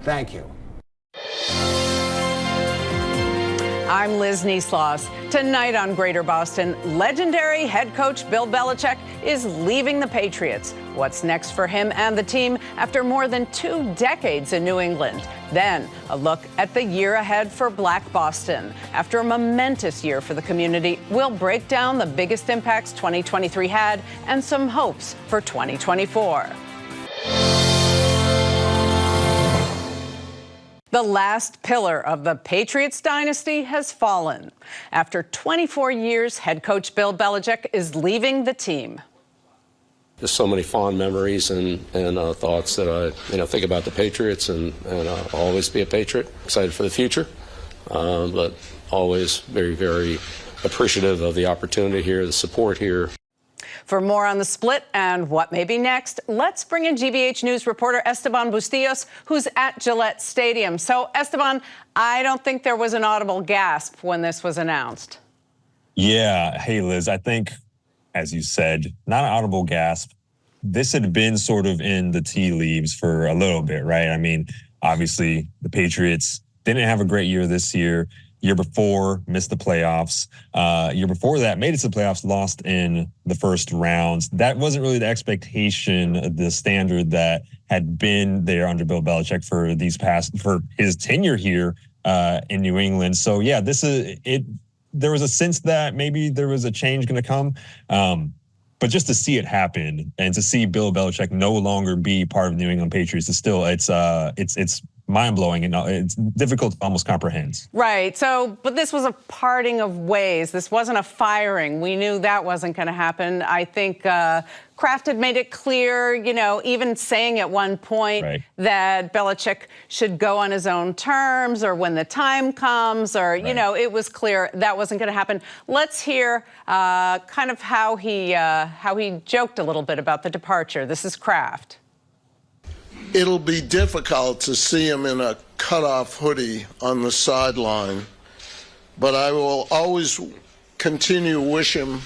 Thank you. I'm Liz Neisloss. Tonight on Greater Boston, legendary head coach Bill Belichick is leaving the Patriots. What's next for him and the team after more than 2 decades in New England? Then a look at the year ahead for Black Boston. After a momentous year for the community, we'll break down the biggest impacts 2023 had and some hopes for 2024. The last pillar of the Patriots dynasty has fallen. After 24 years, head coach Bill Belichick is leaving the team. Just so many fond memories and thoughts that I think about the Patriots and I'll always be a Patriot. Excited for the future, but always very, very appreciative of the opportunity here, the support here. For more on the split and what may be next, let's bring in GBH News reporter Esteban Bustillos, who's at Gillette Stadium. So, Esteban, I don't think there was an audible gasp when this was announced. Yeah. Hey, Liz, I think, as you said, not an audible gasp. This had been sort of in the tea leaves for a little bit, right? I mean, obviously, the Patriots didn't have a great year this year. Year before, missed the playoffs. Year before that, made it to the playoffs, lost in the first round. That wasn't really the expectation, the standard that had been there under Bill Belichick for his tenure here in New England. So yeah, there was a sense that maybe there was a change going to come. But just to see it happen and to see Bill Belichick no longer be part of the New England Patriots is still, it's mind-blowing and it's difficult to almost comprehend. Right. So, but this was a parting of ways. This wasn't a firing. We knew that wasn't going to happen. I think Kraft had made it clear, even saying at one point that Belichick should go on his own terms or when the time comes or, it was clear that wasn't going to happen. Let's hear kind of how he joked a little bit about the departure. This is Kraft. It'll be difficult to see him in a cutoff hoodie on the sideline, but I will always continue to wish him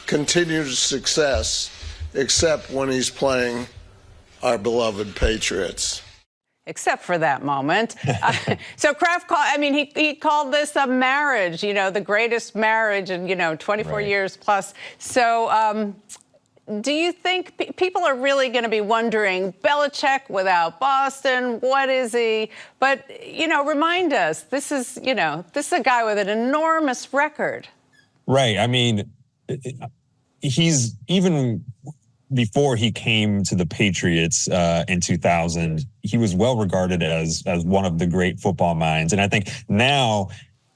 continued success, except when he's playing our beloved Patriots. Except for that moment. So Kraft he called this a marriage, the greatest marriage in, 24 years plus. So, do you think people are really going to be wondering, Belichick without Boston, what is he? But, remind us, this is a guy with an enormous record. Right. I mean, he's even before he came to the Patriots in 2000, he was well regarded as one of the great football minds. And I think now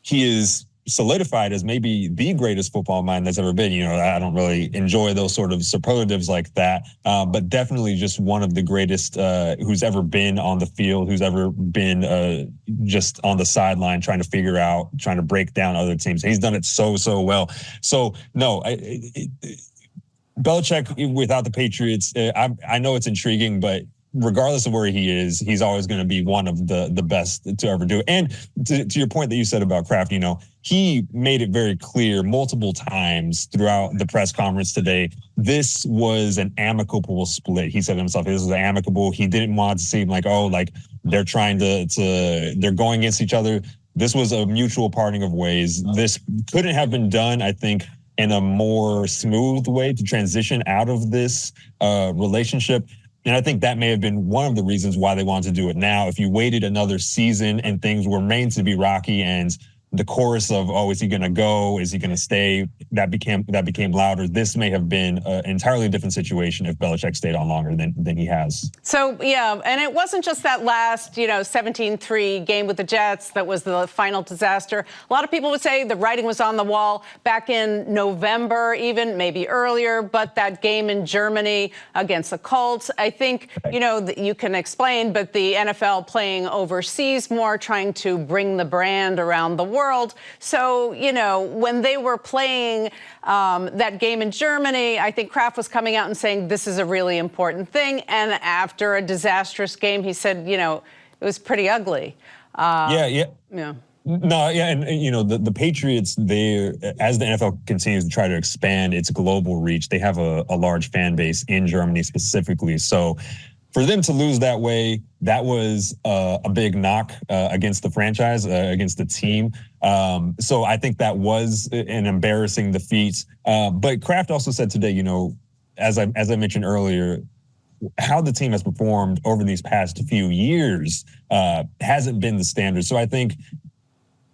he is solidified as maybe the greatest football mind that's ever been. I don't really enjoy those sort of superlatives like that, but definitely just one of the greatest who's ever been on the field, who's ever been just on the sideline trying to break down other teams. He's done it so well. So no, Belichick without the Patriots, I know it's intriguing, but regardless of where he is, he's always going to be one of the best to ever do it. And to your point that you said about Kraft, he made it very clear multiple times throughout the press conference today, this was an amicable split. He said himself, this was amicable. He didn't want it to seem like, they're trying they're going against each other. This was a mutual parting of ways. This couldn't have been done, I think, in a more smooth way to transition out of this relationship. And I think that may have been one of the reasons why they wanted to do it now. If you waited another season and things were made to be rocky and the chorus of, is he going to go? Is he going to stay? That became louder. This may have been an entirely different situation if Belichick stayed on longer than he has. So, yeah, and it wasn't just that last, 17-3 game with the Jets that was the final disaster. A lot of people would say the writing was on the wall back in November, even maybe earlier, but that game in Germany against the Colts, I think, you can explain, but the NFL playing overseas more, trying to bring the brand around the world. So, when they were playing that game in Germany, I think Kraft was coming out and saying this is a really important thing. And after a disastrous game, he said, it was pretty ugly. Yeah. No, yeah, and the Patriots, as the NFL continues to try to expand its global reach, they have a large fan base in Germany specifically. So for them to lose that way, that was a big knock against the franchise, against the team. So I think that was an embarrassing defeat. But Kraft also said today, you know, as I mentioned earlier, how the team has performed over these past few years hasn't been the standard. So I think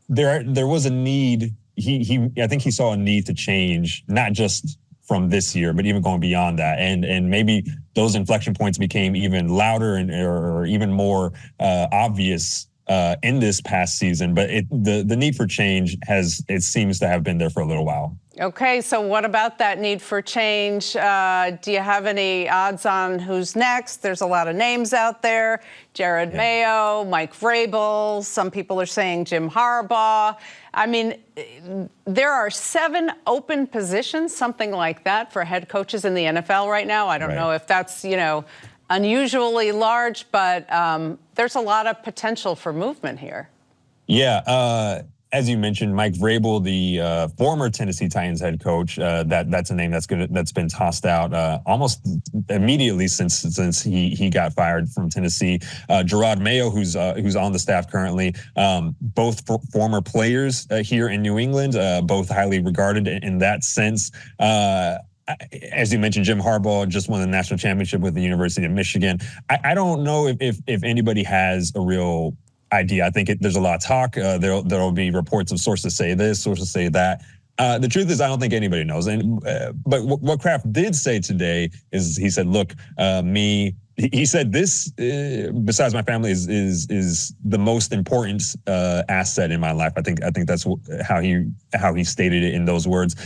there was a need. I think he saw a need to change, not just from this year, but even going beyond that. And maybe those inflection points became even louder or even more obvious in this past season. But the need for change seems to have been there for a little while. Okay, so what about that need for change? Do you have any odds on who's next? There's a lot of names out there. Jared Mayo, Mike Vrabel. Some people are saying Jim Harbaugh. I mean, there are 7 open positions, something like that, for head coaches in the NFL right now. I don't know if that's, you know, unusually large, but there's a lot of potential for movement here. Yeah. As you mentioned, Mike Vrabel, the former Tennessee Titans head coach, that's a name that's been tossed out almost immediately since he got fired from Tennessee. Gerard Mayo, who's on the staff currently, both former players here in New England, both highly regarded in that sense. As you mentioned, Jim Harbaugh just won the national championship with the University of Michigan. I don't know if anybody has a real idea. I think there's a lot of talk. There'll be reports of sources say this, sources say that. The truth is, I don't think anybody knows. But what Kraft did say today is he said, "Look, he said this besides my family is the most important asset in my life." I think that's how he stated it in those words.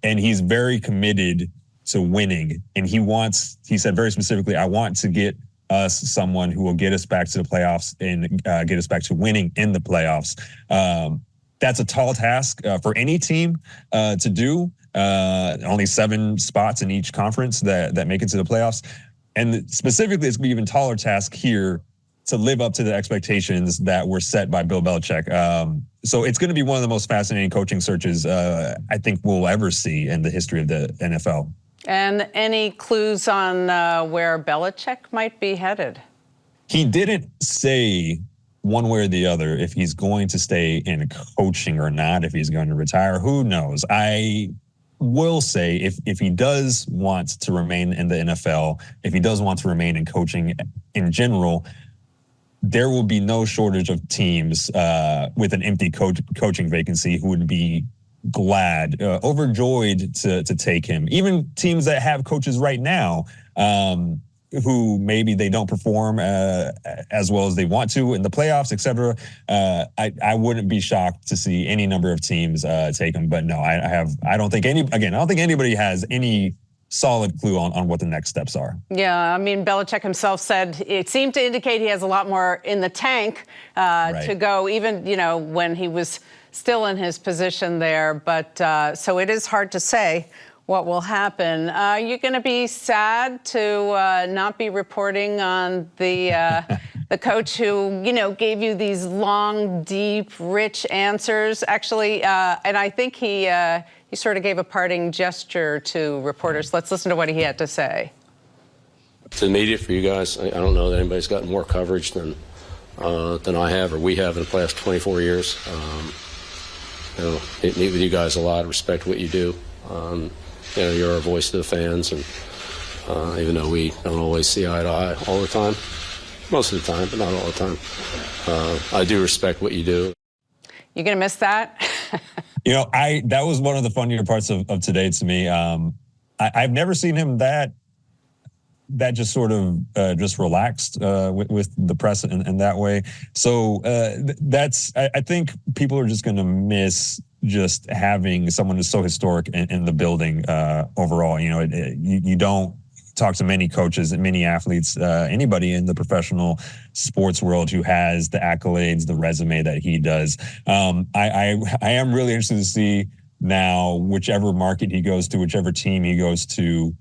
And he's very committed to winning, and he said very specifically, "I want to get us someone who will get us back to the playoffs and get us back to winning in the playoffs." That's a tall task for any team to do. Only 7 spots in each conference that make it to the playoffs. And specifically, it's going to be an even taller task here to live up to the expectations that were set by Bill Belichick. So it's going to be one of the most fascinating coaching searches I think we'll ever see in the history of the NFL. And any clues on where Belichick might be headed? He didn't say one way or the other if he's going to stay in coaching or not, if he's going to retire. Who knows? I will say if he does want to remain in the NFL, if he does want to remain in coaching in general, there will be no shortage of teams with an empty coaching vacancy who would be glad, overjoyed to take him. Even teams that have coaches right now who maybe they don't perform as well as they want to in the playoffs, etc. I wouldn't be shocked to see any number of teams take him. But no, I don't think anybody has any solid clue on what the next steps are. Yeah, I mean, Belichick himself said it seemed to indicate he has a lot more in the tank to go, even, you know, when he was still in his position there. But so it is hard to say what will happen. You're going to be sad to not be reporting on the coach who, you know, gave you these long, deep, rich answers. Actually, and I think he sort of gave a parting gesture to reporters. Let's listen to what he had to say. To the media, for you guys, I don't know that anybody's gotten more coverage than I have or we have in the past 24 years. You know, meet with you guys a lot, respect what you do. You know, you're our voice to the fans, and even though we don't always see eye to eye all the time, most of the time, but not all the time, I do respect what you do. You're going to miss that? You know, that was one of the funnier parts of today to me. I've never seen him that just sort of just relaxed with the press in that way. So I think people are just going to miss just having someone who's so historic in the building overall. You know, you don't talk to many coaches and many athletes, anybody in the professional sports world who has the accolades, the resume that he does. I am really interested to see now, whichever market he goes to, whichever team he goes to,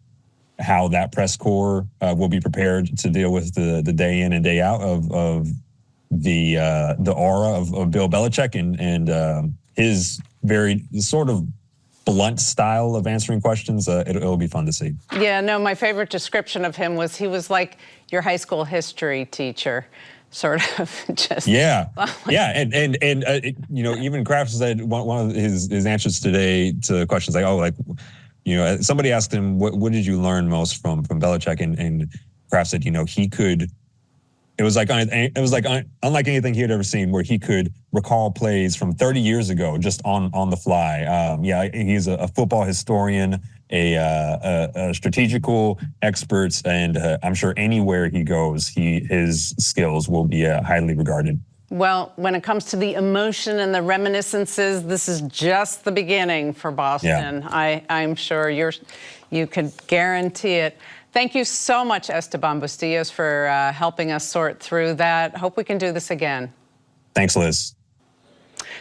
how that press corps will be prepared to deal with the day in and day out of the aura of Bill Belichick and his very sort of blunt style of answering questions, it'll be fun to see. Yeah, no, my favorite description of him was he was like your high school history teacher, sort of. Just yeah, and you know, even Kraft said one of his answers today to questions like, you know, somebody asked him what did you learn most from Belichick, and Kraft said, you know, he could. It was like unlike anything he had ever seen, where he could recall plays from 30 years ago just on the fly. Yeah, he's a football historian, a strategical expert, and I'm sure anywhere he goes, his skills will be highly regarded. Well, when it comes to the emotion and the reminiscences, this is just the beginning for Boston. Yeah. I'm sure you could guarantee it. Thank you so much, Esteban Bustillos, for helping us sort through that. Hope we can do this again. Thanks, Liz.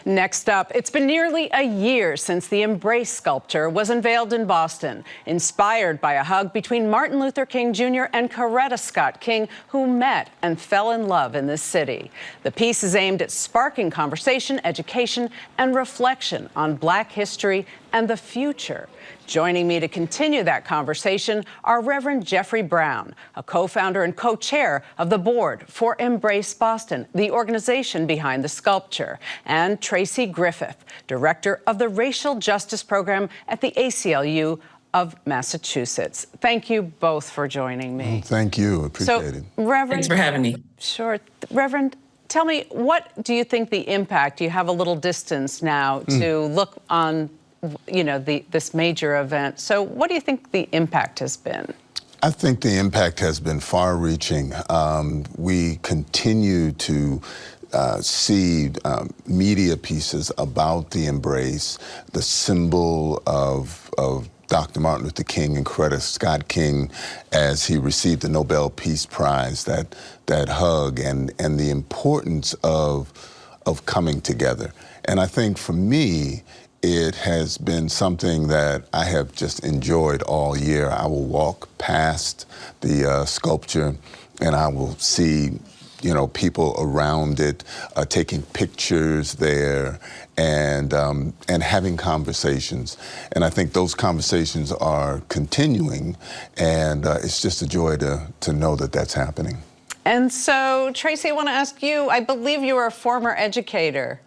Next up, it's been nearly a year since the Embrace sculpture was unveiled in Boston, inspired by a hug between Martin Luther King Jr. and Coretta Scott King, who met and fell in love in this city. The piece is aimed at sparking conversation, education, and reflection on Black history and the future. Joining me to continue that conversation are Reverend Jeffrey Brown, a co-founder and co-chair of the board for Embrace Boston, the organization behind the sculpture, and Traci Griffith, director of the Racial Justice Program at the ACLU of Massachusetts. Thank you both for joining me. Thank you. Appreciate it. Reverend, thanks for having me. Sure. Reverend, tell me, what do you think the impact, you have a little distance now to look on, you know, this major event. So what do you think the impact has been? I think the impact has been far-reaching. We continue to see media pieces about the Embrace, the symbol of Dr. Martin Luther King and Coretta Scott King as he received the Nobel Peace Prize, that hug and the importance of coming together. And I think for me, it has been something that I have just enjoyed all year. I will walk past the sculpture and I will see, you know, people around it taking pictures there and having conversations. And I think those conversations are continuing, and it's just a joy to know that that's happening. And so, Traci, I want to ask you, I believe you were a former educator.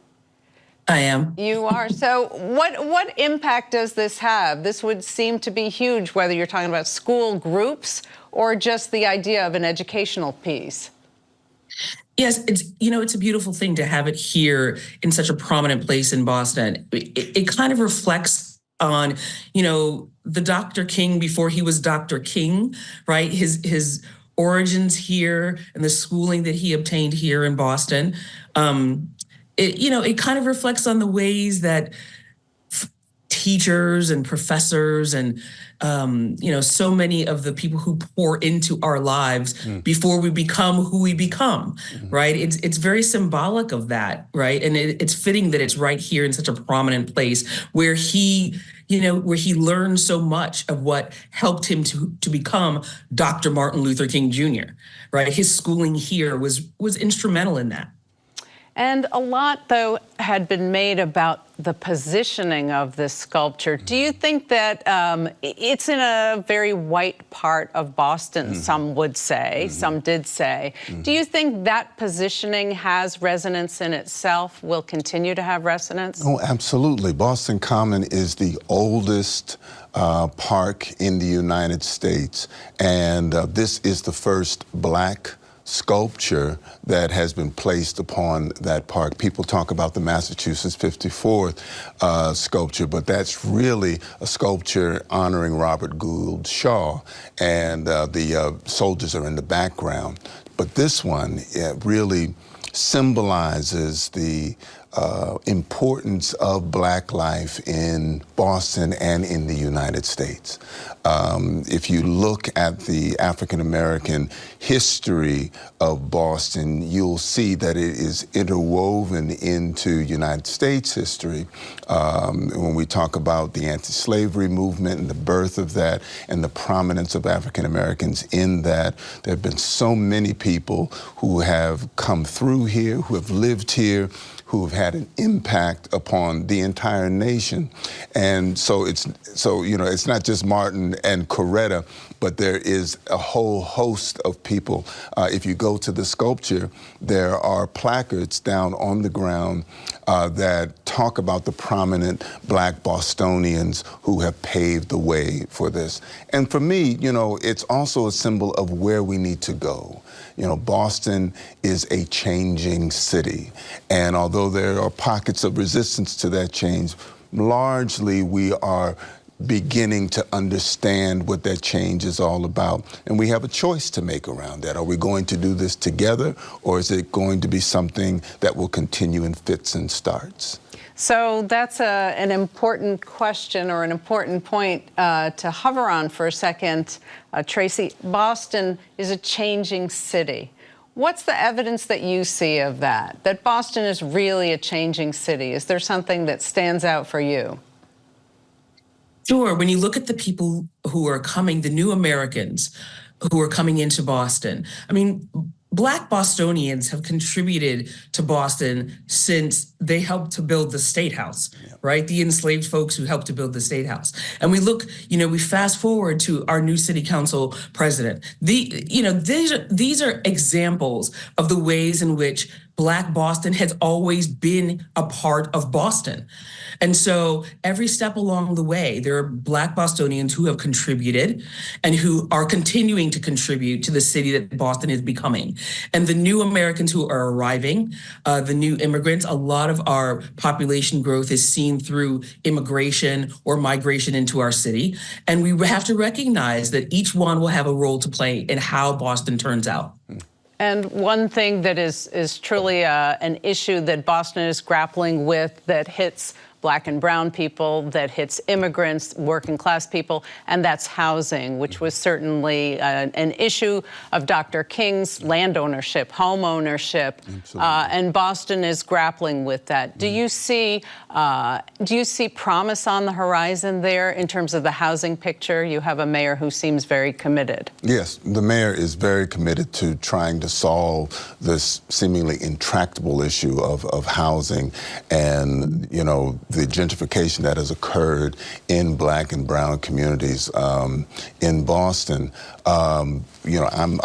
I am. You are. So what impact does this have? This would seem to be huge, whether you're talking about school groups or just the idea of an educational piece. Yes, it's a beautiful thing to have it here in such a prominent place in Boston. It kind of reflects on, you know, the Dr. King before he was Dr. King, right? His origins here and the schooling that he obtained here in Boston. It kind of reflects on the ways that teachers and professors and, so many of the people who pour into our lives before we become who we become, right? It's very symbolic of that, right? And it's fitting that it's right here in such a prominent place where he learned so much of what helped him to become Dr. Martin Luther King Jr., right? His schooling here was instrumental in that. And a lot, though, had been made about the positioning of this sculpture. Do you think that it's in a very white part of Boston, some would say, some did say. Do you think that positioning has resonance in itself, will continue to have resonance? Oh, absolutely. Boston Common is the oldest park in the United States, and this is the first Black sculpture that has been placed upon that park. People talk about the Massachusetts 54th sculpture, but that's really a sculpture honoring Robert Gould Shaw, and the soldiers are in the background. But this one really symbolizes the importance of Black life in Boston and in the United States. If you look at the African-American history of Boston, you'll see that it is interwoven into United States history. When we talk about the anti-slavery movement and the birth of that and the prominence of African-Americans in that, there have been so many people who have come through here, who have lived here, who have had an impact upon the entire nation. And so it's not just Martin and Coretta, but there is a whole host of people. If you go to the sculpture, there are placards down on the ground that talk about the prominent Black Bostonians who have paved the way for this. And for me, it's also a symbol of where we need to go. Boston is a changing city. And although there are pockets of resistance to that change, largely we are beginning to understand what that change is all about. And we have a choice to make around that. Are we going to do this together, or is it going to be something that will continue in fits and starts? So that's an important question, or an important point to hover on for a second. Traci, Boston is a changing city. What's the evidence that you see of that Boston is really a changing city? Is there something that stands out for you? Sure. When you look at the people who are coming, the new Americans who are coming into Boston, I mean, Black Bostonians have contributed to Boston since they helped to build the State House, right? The enslaved folks who helped to build the State House. And we look, we fast forward to our new city council president. These are examples of the ways in which Black Boston has always been a part of Boston. And so every step along the way, there are Black Bostonians who have contributed and who are continuing to contribute to the city that Boston is becoming. And the new Americans who are arriving, the new immigrants, a lot of our population growth is seen through immigration or migration into our city. And we have to recognize that each one will have a role to play in how Boston turns out. And one thing that is truly an issue that Boston is grappling with, that hits Black and brown people, that hits immigrants, working class people, and that's housing, which was certainly an issue of Dr. King's land ownership, home ownership, and Boston is grappling with that. Do you see promise on the horizon there in terms of the housing picture? You have a mayor who seems very committed. Yes, the mayor is very committed to trying to solve this seemingly intractable issue of housing and, the gentrification that has occurred in Black and brown communities in Boston. I'm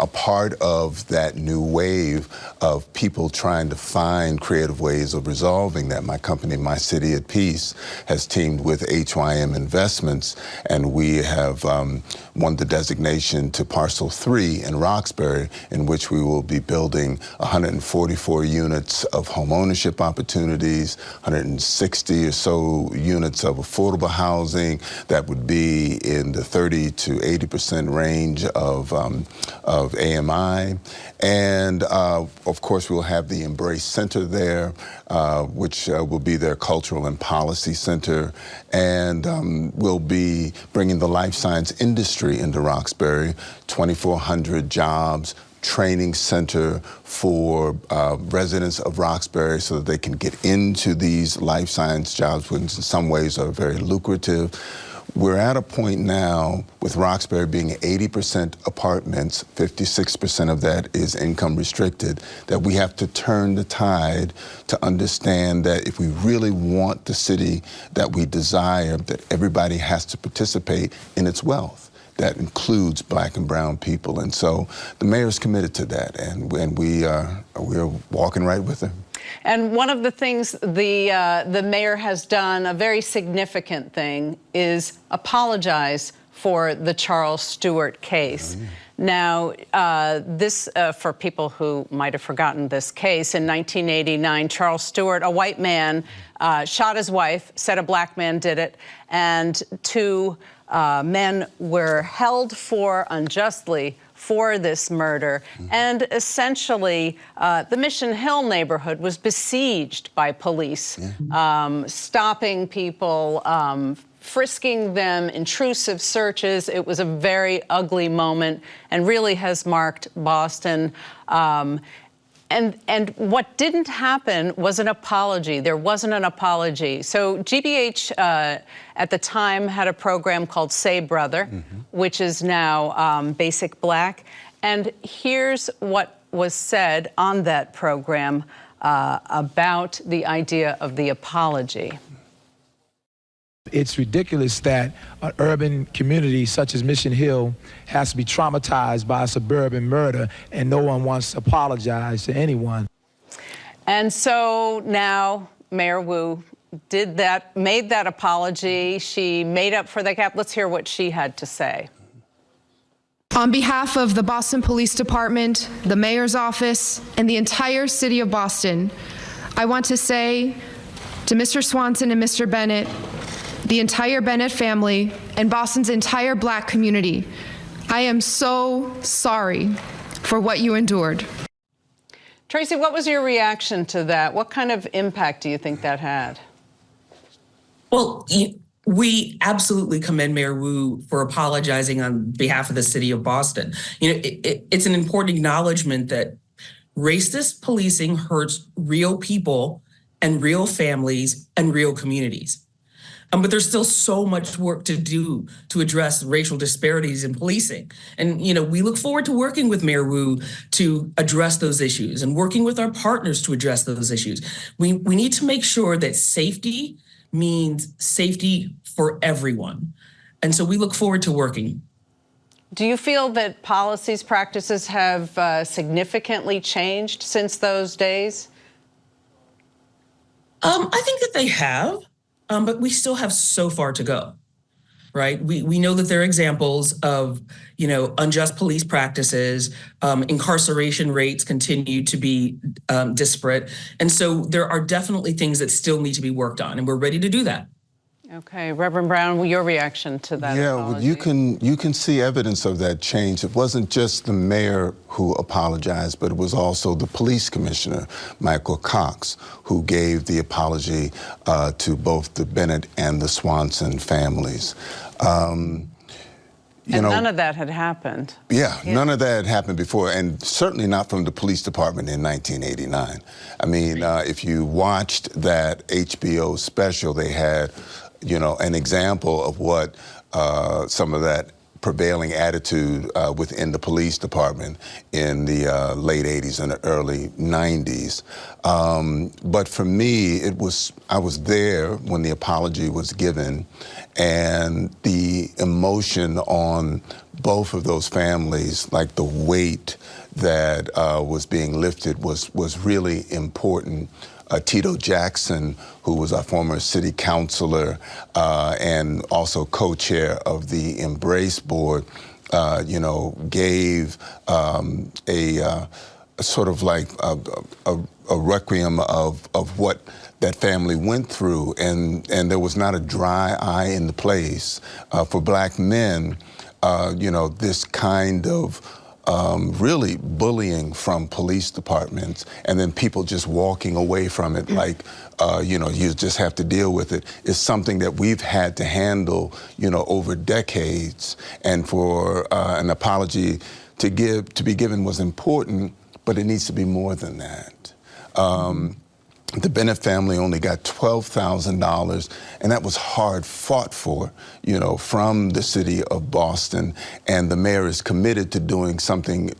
a part of that new wave of people trying to find creative ways of resolving that. My company, My City at Peace, has teamed with HYM Investments, and we have won the designation to Parcel 3 in Roxbury, in which we will be building 144 units of home ownership opportunities, 160 or so units of affordable housing that would be in the 30 to 80% range of AMI. And of course, we'll have the Embrace Center there, which will be their cultural and policy center. And we'll be bringing the life science industry into Roxbury, 2,400 jobs, training center for residents of Roxbury so that they can get into these life science jobs, which in some ways are very lucrative. We're at a point now with Roxbury being 80% apartments, 56% of that is income restricted, that we have to turn the tide to understand that if we really want the city that we desire, that everybody has to participate in its wealth. That includes Black and brown people. And so the mayor's committed to that, and we're walking right with her. And one of the things the mayor has done, a very significant thing, is apologize for the Charles Stewart case. Oh, yeah. Now, this, for people who might have forgotten this case, in 1989, Charles Stewart, a white man, shot his wife, said a Black man did it, and two men were held unjustly for this murder. And essentially, the Mission Hill neighborhood was besieged by police, stopping people, frisking them, intrusive searches. It was a very ugly moment and really has marked Boston. And what didn't happen was an apology. There wasn't an apology. So GBH at the time had a program called Say Brother, which is now Basic Black. And here's what was said on that program. about the idea of the apology. It's ridiculous that an urban community such as Mission Hill has to be traumatized by a suburban murder and no one wants to apologize to anyone. And so now Mayor Wu made that apology. She made up for the gap. Let's hear what she had to say. On behalf of the Boston Police Department, the Mayor's Office, and the entire city of Boston, I want to say to Mr. Swanson and Mr. Bennett, the entire Bennett family, and Boston's entire Black community, I am so sorry for what you endured. Traci, what was your reaction to that? What kind of impact do you think that had? Well, we absolutely commend Mayor Wu for apologizing on behalf of the city of Boston. It's an important acknowledgement that racist policing hurts real people and real families and real communities. But there's still so much work to do to address racial disparities in policing. And, we look forward to working with Mayor Wu to address those issues and working with our partners to address those issues. We need to make sure that safety means safety for everyone. And so we look forward to working. Do you feel that policies, practices have significantly changed since those days? I think that they have. But we still have so far to go, right? We know that there are examples of, unjust police practices, incarceration rates continue to be disparate. And so there are definitely things that still need to be worked on, and we're ready to do that. Okay, Reverend Brown, your reaction to that apology? Well, you can see evidence of that change. It wasn't just the mayor who apologized, but it was also the police commissioner, Michael Cox, who gave the apology to both the Bennett and the Swanson families. None of that had happened. Yeah, none of that had happened before, and certainly not from the police department in 1989. I mean, if you watched that HBO special, they had an example of what some of that prevailing attitude within the police department in the late 80s and the early 90s. But for me, I was there when the apology was given, and the emotion on both of those families, like the weight that was being lifted was really important. Tito Jackson, who was our former city councilor and also co-chair of the Embrace Board, gave a sort of like a requiem of what that family went through, and there was not a dry eye in the place for Black men. This kind of really bullying from police departments, and then people just walking away from it like, you just have to deal with it, is something that we've had to handle, over decades. And for an apology to be given was important, but it needs to be more than that. The Bennett family only got $12,000, and that was hard fought for, from the city of Boston. And the mayor is committed to doing something,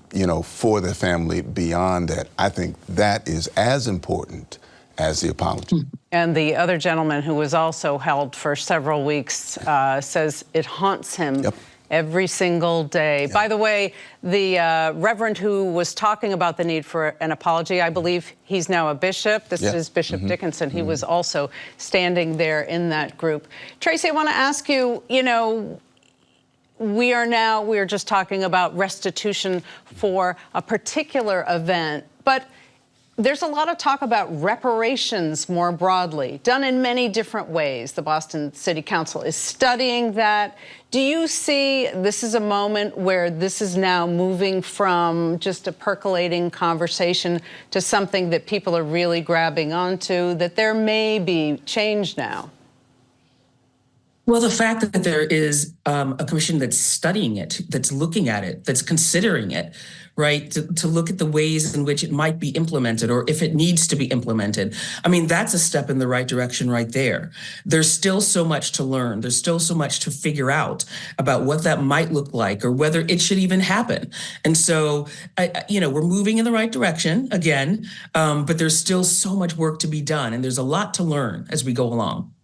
for the family beyond that. I think that is as important as the apology. And the other gentleman who was also held for several weeks says it haunts him. Yep. Every single day. Yeah. By the way, the Reverend who was talking about the need for an apology, I believe he's now a bishop. This is Bishop Dickinson. He was also standing there in that group. Traci, I want to ask you, we are just talking about restitution for a particular event, but there's a lot of talk about reparations more broadly, done in many different ways. The Boston City Council is studying that. Do you see this is a moment where this is now moving from just a percolating conversation to something that people are really grabbing onto, that there may be change now? Well, the fact that there is a commission that's studying it, that's looking at it, that's considering it, right, to look at the ways in which it might be implemented or if it needs to be implemented. I mean, that's a step in the right direction right there. There's still so much to learn. There's still so much to figure out about what that might look like or whether it should even happen. And so, we're moving in the right direction again, but there's still so much work to be done. And there's a lot to learn as we go along.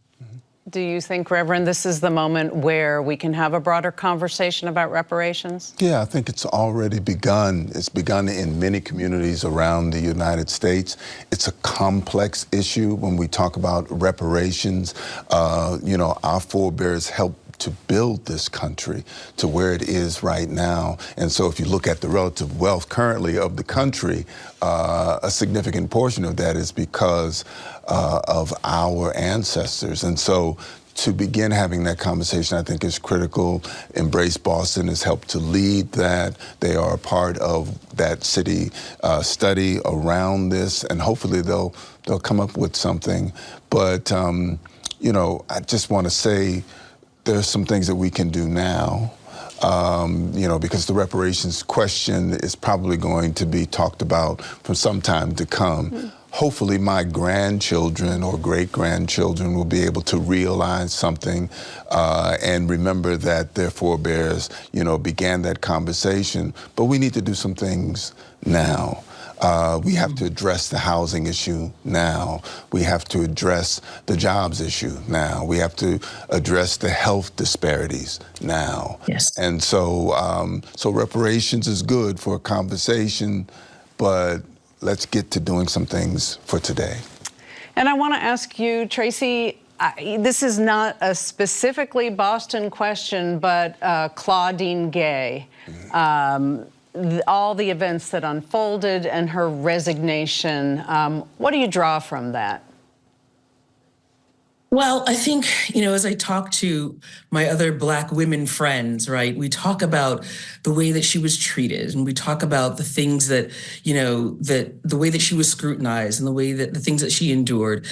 Do you think, Reverend, this is the moment where we can have a broader conversation about reparations? Yeah, I think it's already begun. It's begun in many communities around the United States. It's a complex issue when we talk about reparations. Our forebears helped to build this country to where it is right now. And so if you look at the relative wealth currently of the country, a significant portion of that is because of our ancestors. And so to begin having that conversation, I think is critical. Embrace Boston has helped to lead that. They are a part of that city study around this, and hopefully they'll come up with something. But, I just want to say, there's some things that we can do now, because the reparations question is probably going to be talked about for some time to come. Mm-hmm. Hopefully my grandchildren or great-grandchildren will be able to realize something and remember that their forebears, began that conversation. But we need to do some things now. We have to address the housing issue now. We have to address the jobs issue now. We have to address the health disparities now. Yes. And so, reparations is good for a conversation, but let's get to doing some things for today. And I want to ask you, Traci, this is not a specifically Boston question, but Claudine Gay. All the events that unfolded and her resignation. What do you draw from that? Well, I think, as I talk to my other Black women friends, right, we talk about the way that she was treated, and we talk about the things that, that the way that she was scrutinized and the things that she endured.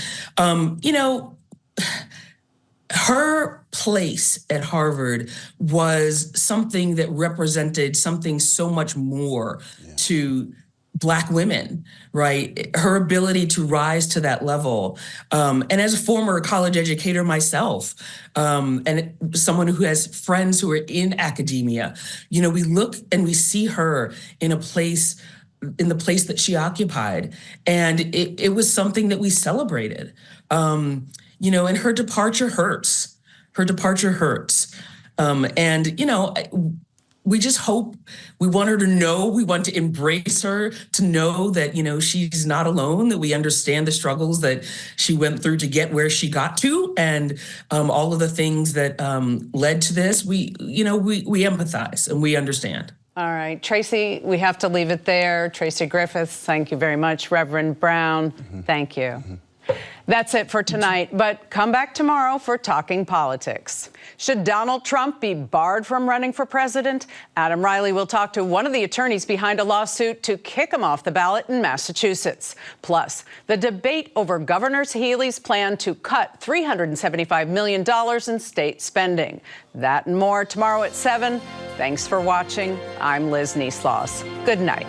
Her place at Harvard was something that represented something so much more to Black women, right? Her ability to rise to that level. And as a former college educator myself, and someone who has friends who are in academia, we look and we see her in the place that she occupied. And it was something that we celebrated. And her departure hurts. Her departure hurts. We just hope, we want her to know, we want to embrace her, to know that, she's not alone, that we understand the struggles that she went through to get where she got to, and all of the things that led to this. We empathize and we understand. All right, Traci, we have to leave it there. Traci Griffith, thank you very much. Reverend Brown, thank you. Mm-hmm. That's it for tonight, but come back tomorrow for Talking Politics. Should Donald Trump be barred from running for president? Adam Riley will talk to one of the attorneys behind a lawsuit to kick him off the ballot in Massachusetts. Plus, the debate over Governor Healey's plan to cut $375 million in state spending. That and more tomorrow at 7. Thanks for watching. I'm Liz Neisloss. Good night.